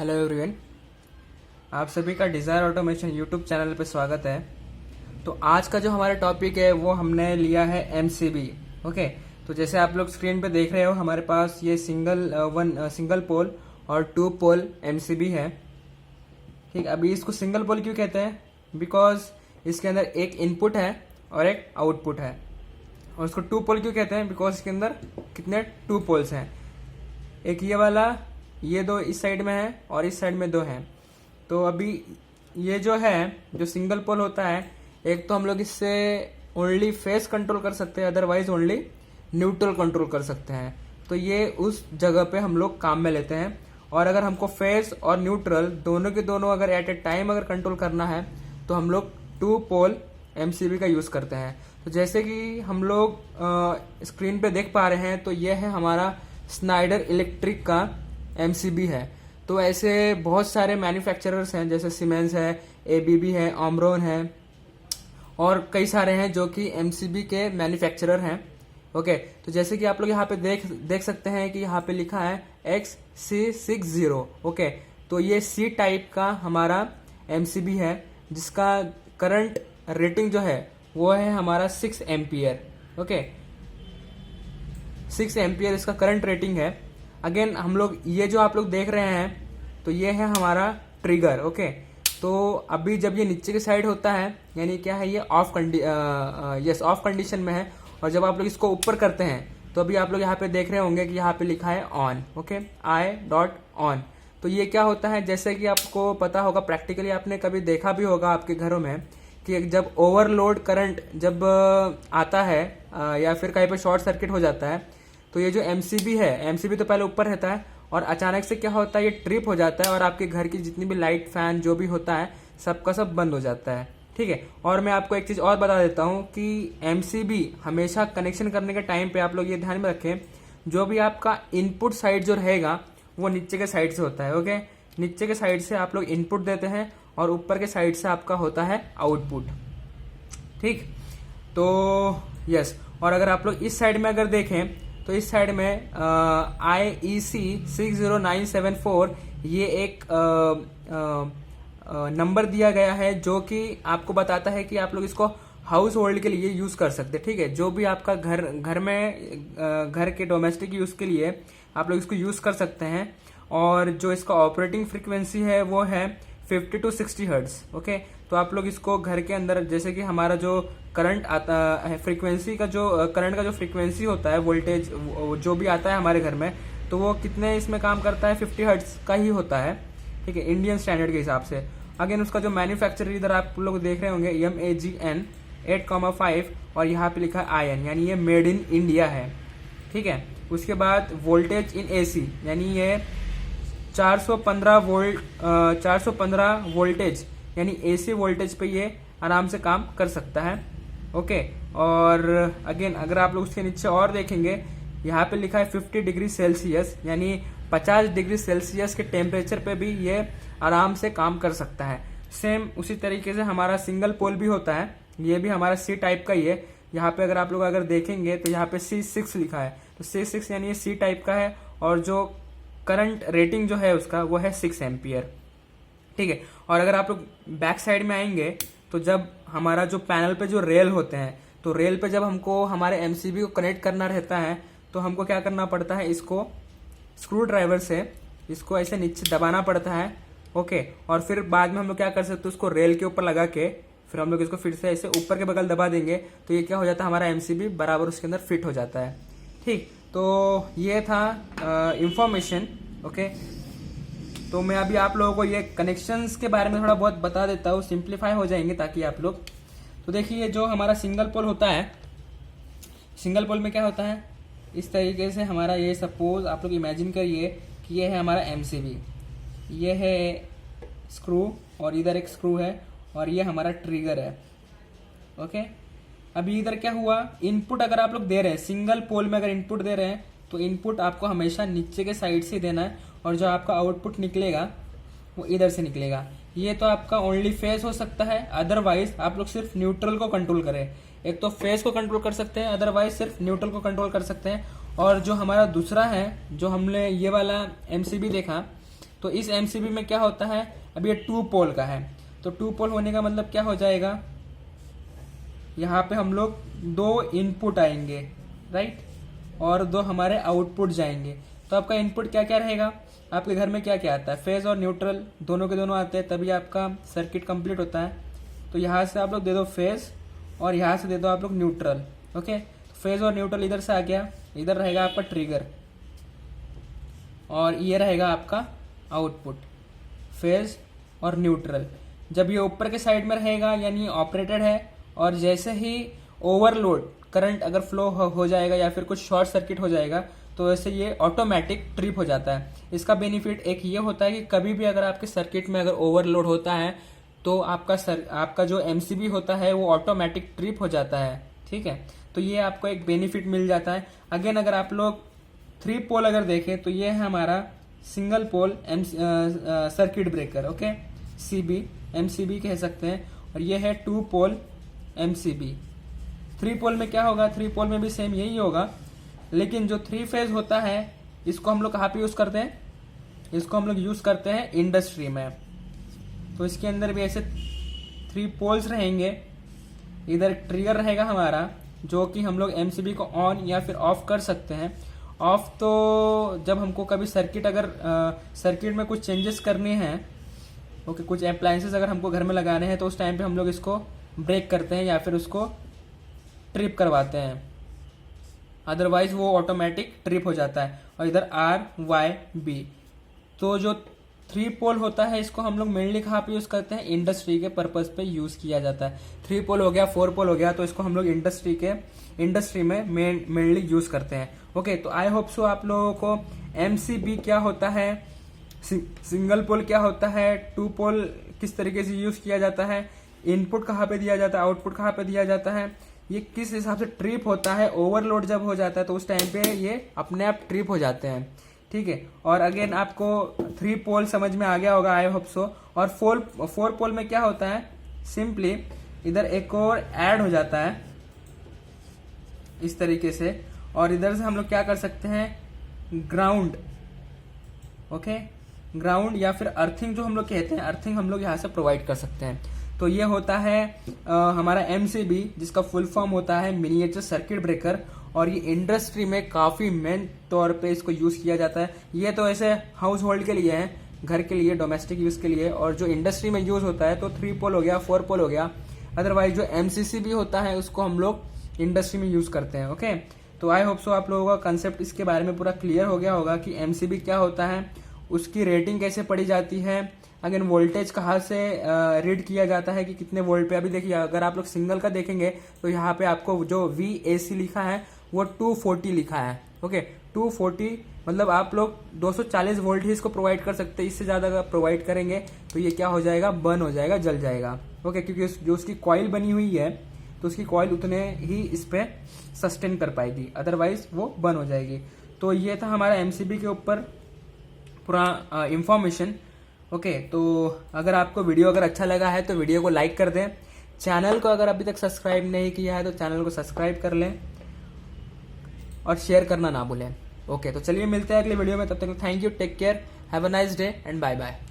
Hello everyone, आप सभी का डिज़ायर ऑटोमेशन यूट्यूब चैनल पर स्वागत है। तो आज का जो हमारा टॉपिक है वो हमने लिया है एमसीबी। ओके, तो जैसे आप लोग स्क्रीन पे देख रहे हो हमारे पास ये सिंगल पोल और 2 पोल एमसीबी है। ठीक, अभी इसको सिंगल पोल क्यों कहते हैं? बिकॉज इसके अंदर एक इनपुट है और एक आउटपुट है। और इसको 2 पोल क्यों कहते हैं? बिकॉज इसके अंदर कितने 2 पोल्स हैं, एक ये वाला, ये दो इस साइड में है और इस साइड में दो हैं। तो अभी ये जो है जो सिंगल पोल होता है, एक तो हम लोग इससे ओनली फेस कंट्रोल कर सकते हैं, अदरवाइज ओनली न्यूट्रल कंट्रोल कर सकते हैं। तो ये उस जगह पे हम लोग काम में लेते हैं। और अगर हमको फेस और न्यूट्रल दोनों के दोनों अगर एट ए टाइम अगर कंट्रोल करना है तो हम लोग 2 पोल एमसीबी का यूज करते हैं। तो जैसे कि हम लोग स्क्रीन पे देख पा रहे हैं, तो ये है हमारा स्नाइडर इलेक्ट्रिक का एमसीबी है। तो ऐसे बहुत सारे मैन्युफैक्चरर्स हैं, जैसे सीमेंस है, एबीबी है, ऑमरोन है और कई सारे हैं जो कि एमसीबी के मैन्युफैक्चरर हैं। ओके, तो जैसे कि आप लोग यहाँ पे देख सकते हैं कि यहाँ पे लिखा है XC60। ओके, तो ये सी टाइप का हमारा एमसीबी है, जिसका करंट रेटिंग जो है वो है हमारा 6 एम्पियर। ओके, 6 एम्पियर इसका करंट रेटिंग है। अगेन हम लोग ये जो आप लोग देख रहे हैं, तो ये है हमारा ट्रिगर। ओके, तो अभी जब ये नीचे की साइड होता है, यानी क्या है, ये ऑफ कंडीशन में है। और जब आप लोग इसको ऊपर करते हैं तो अभी आप लोग यहाँ पे देख रहे होंगे कि यहाँ पे लिखा है ऑन। Okay, I.on। तो ये क्या होता है, जैसे कि आपको पता होगा, प्रैक्टिकली आपने कभी देखा भी होगा आपके घरों में कि जब ओवरलोड करंट जब आता है या फिर कहीं पे शॉर्ट सर्किट हो जाता है, तो ये जो एमसीबी है, एमसीबी तो पहले ऊपर रहता है और अचानक से क्या होता है, ये ट्रिप हो जाता है और आपके घर की जितनी भी लाइट, फैन जो भी होता है सबका सब बंद हो जाता है। ठीक है, और मैं आपको एक चीज़ और बता देता हूँ कि एमसीबी हमेशा कनेक्शन करने के टाइम पे आप लोग ये ध्यान में रखें, जो भी आपका इनपुट साइड जो रहेगा वो नीचे के साइड से होता है। ओके, नीचे के साइड से आप लोग इनपुट देते हैं और ऊपर के साइड से आपका होता है आउटपुट। ठीक, तो यस, और अगर आप लोग इस साइड में अगर देखें तो इस साइड में IEC 60974 ये एक नंबर दिया गया है, जो कि आपको बताता है कि आप लोग इसको हाउस होल्ड के लिए यूज कर सकते हैं। ठीक है, जो भी आपका घर में घर के डोमेस्टिक यूज के लिए आप लोग इसको यूज कर सकते हैं। और जो इसका ऑपरेटिंग फ्रीक्वेंसी है वो है 50 to 60 हर्ट्ज। ओके, तो आप लोग इसको घर के अंदर, जैसे कि हमारा जो करंट आता है, फ्रीक्वेंसी का जो करंट का जो फ्रीक्वेंसी होता है, वोल्टेज जो भी आता है हमारे घर में, तो वो कितने इसमें काम करता है, 50 हर्ट्ज का ही होता है। ठीक है, इंडियन स्टैंडर्ड के हिसाब से। अगेन उसका जो मैन्युफैक्चरर इधर आप लोग देख रहे होंगे MAGN 8,5 और यहाँ पे लिखा है IN, यानी ये मेड इन इंडिया है। ठीक है, उसके बाद वोल्टेज इन AC, यानी ये 415 वोल्टेज यानी AC वोल्टेज पे ये आराम से काम कर सकता है। ओके, और अगेन अगर आप लोग उसके नीचे और देखेंगे, यहाँ पे लिखा है 50 डिग्री सेल्सियस, यानी 50 डिग्री सेल्सियस के टेम्परेचर पे भी ये आराम से काम कर सकता है। सेम उसी तरीके से हमारा सिंगल पोल भी होता है, ये भी हमारा C टाइप का ही है। यहाँ पे अगर आप लोग अगर देखेंगे तो यहाँ पे C6 लिखा है, तो C6 यानी ये C टाइप का है और जो करंट रेटिंग जो है उसका वो है 6 एम्पियर। ठीक है, और अगर आप लोग बैक साइड में आएंगे तो जब हमारा जो पैनल पे जो रेल होते हैं, तो रेल पे जब हमको हमारे एमसीबी को कनेक्ट करना रहता है तो हमको क्या करना पड़ता है, इसको स्क्रू ड्राइवर से इसको ऐसे नीचे दबाना पड़ता है। ओके, और फिर बाद में हम लोग क्या कर सकते हैं, उसको रेल के ऊपर लगा के फिर हम लोग इसको फिर से ऐसे ऊपर के बगल दबा देंगे, तो ये क्या हो जाता है, हमारा एमसीबी बराबर उसके अंदर फिट हो जाता है। ठीक, तो ये था इंफॉर्मेशन। ओके, तो मैं अभी आप लोगों को ये कनेक्शंस के बारे में थोड़ा बहुत बता देता हूँ, सिंप्लीफाई हो जाएंगे ताकि आप लोग। तो देखिए, जो हमारा सिंगल पोल होता है, सिंगल पोल में क्या होता है, इस तरीके से हमारा ये, सपोज आप लोग इमेजिन करिए कि ये है हमारा एमसीबी, ये है स्क्रू और इधर एक स्क्रू है और ये हमारा ट्रिगर है। ओके, अभी इधर क्या हुआ, इनपुट अगर आप लोग दे रहे हैं, सिंगल पोल में अगर इनपुट दे रहे हैं तो इनपुट आपको हमेशा नीचे के साइड से देना है और जो आपका आउटपुट निकलेगा वो इधर से निकलेगा। ये तो आपका ओनली फेस हो सकता है, अदरवाइज आप लोग सिर्फ न्यूट्रल को कंट्रोल करें। एक तो फेस को कंट्रोल कर सकते हैं, अदरवाइज सिर्फ न्यूट्रल को कंट्रोल कर सकते हैं। और जो हमारा दूसरा है, जो हमने ये वाला एमसीबी देखा, तो इस एमसीबी में क्या होता है, अब ये 2 पोल का है, तो 2 पोल होने का मतलब क्या हो जाएगा, यहाँ पे हम लोग 2 इनपुट आएंगे, राइट, और 2 हमारे आउटपुट जाएंगे। तो आपका इनपुट क्या क्या रहेगा, आपके घर में क्या क्या आता है, फेज और न्यूट्रल दोनों के दोनों आते हैं, तभी आपका सर्किट कंप्लीट होता है। तो यहाँ से आप लोग दे दो फेज और यहाँ से दे दो आप लोग न्यूट्रल। ओके, फेज और न्यूट्रल इधर से आ गया, इधर रहेगा आपका ट्रिगर और ये रहेगा आपका आउटपुट, फेज और न्यूट्रल। जब ये ऊपर के साइड में रहेगा यानी ऑपरेटेड है, और जैसे ही ओवरलोड करंट अगर फ्लो हो जाएगा या फिर कुछ शॉर्ट सर्किट हो जाएगा तो वैसे ये ऑटोमेटिक ट्रिप हो जाता है। इसका बेनिफिट एक ये होता है कि कभी भी अगर आपके सर्किट में अगर ओवरलोड होता है तो आपका जो एमसीबी होता है वो ऑटोमेटिक ट्रिप हो जाता है, ठीक है। तो ये आपको एक बेनिफिट मिल जाता है। अगेन अगर आप लोग 3 पोल अगर देखें तो ये है हमारा single pole circuit breaker, okay, CB MCB कह सकते हैं, और ये है 2 पोल एमसीबी। 3 पोल में क्या होगा, 3 पोल में भी सेम यही होगा, लेकिन जो 3 फेज होता है इसको हम लोग कहाँ पे यूज करते हैं, इसको हम लोग यूज करते हैं इंडस्ट्री में। तो इसके अंदर भी ऐसे 3 पोल्स रहेंगे, इधर ट्रिगर रहेगा हमारा जो कि हम लोग एमसीबी को ऑन या फिर ऑफ कर सकते हैं। ऑफ तो जब हमको कभी सर्किट में कुछ चेंजेस करने हैं, ओके, कुछ अप्लायंसेस अगर हमको घर में लगाने हैं तो उस टाइम पे हम लोग इसको ब्रेक करते हैं या फिर उसको ट्रिप करवाते हैं, अदरवाइज वो ऑटोमेटिक ट्रिप हो जाता है। और इधर RYB, तो जो 3 पोल होता है इसको हम लोग मेनली कहाँ पे यूज करते हैं, इंडस्ट्री के पर्पज पे यूज किया जाता है। 3 पोल हो गया, 4 पोल हो गया, तो इसको हम लोग इंडस्ट्री में मेनली यूज करते हैं। ओके, तो आई होप सो आप लोगों को एमसीबी क्या होता है, सिंगल पोल क्या होता है, 2 पोल किस तरीके से यूज किया जाता है, इनपुट कहाँ पे दिया जाता है, आउटपुट कहाँ पे दिया जाता है, ये किस हिसाब से ट्रिप होता है, ओवरलोड जब हो जाता है तो उस टाइम पे ये अपने आप ट्रिप हो जाते हैं, ठीक है। और अगेन आपको 3 पोल समझ में आ गया होगा, आई होप सो। और 4 पोल में क्या होता है, सिंपली इधर एक और ऐड हो जाता है इस तरीके से, और इधर से हम लोग क्या कर सकते हैं, ग्राउंड, ओके, ग्राउंड या फिर अर्थिंग जो हम लोग कहते हैं, अर्थिंग हम लोग यहाँ से प्रोवाइड कर सकते हैं। तो ये होता है हमारा एमसीबी, जिसका फुल फॉर्म होता है मिनिएचर सर्किट ब्रेकर, और ये इंडस्ट्री में काफी मेन तौर पे इसको यूज किया जाता है। ये तो ऐसे हाउस होल्ड के लिए है, घर के लिए, डोमेस्टिक यूज के लिए, और जो इंडस्ट्री में यूज होता है तो 3 पोल हो गया, 4 पोल हो गया। अदरवाइज जो एमसीसी भी होता है उसको हम लोग इंडस्ट्री में यूज करते हैं, ओके। तो आई होप सो आप लोगों का कंसेप्ट इसके बारे में पूरा क्लियर हो गया होगा कि एमसीबी क्या होता है, उसकी रेटिंग कैसे पड़ी जाती है, अगेन वोल्टेज कहाँ से रीड किया जाता है कि कितने वोल्ट पे। अभी देखिए अगर आप लोग सिंगल का देखेंगे तो यहाँ पे आपको जो VAC लिखा है वो 240 लिखा है, ओके, 240 मतलब आप लोग 240 वोल्ट ही इसको प्रोवाइड कर सकते हैं। इससे ज्यादा अगर प्रोवाइड करेंगे तो ये क्या हो जाएगा, बर्न हो जाएगा, जल जाएगा, ओके, क्योंकि जो उसकी कॉइल बनी हुई है तो उसकी कॉइल उतने ही इस पे सस्टेन कर पाएगी, अदरवाइज वो बर्न हो जाएगी। तो ये था हमारा एमसीबी के ऊपर पूरा इंफॉर्मेशन, ओके। तो अगर आपको वीडियो अगर अच्छा लगा है तो वीडियो को लाइक कर दें, चैनल को अगर अभी तक सब्सक्राइब नहीं किया है तो चैनल को सब्सक्राइब कर लें और शेयर करना ना भूलें, ओके। तो चलिए मिलते हैं अगले वीडियो में, तब तक thank you, take care, have a nice day and bye bye.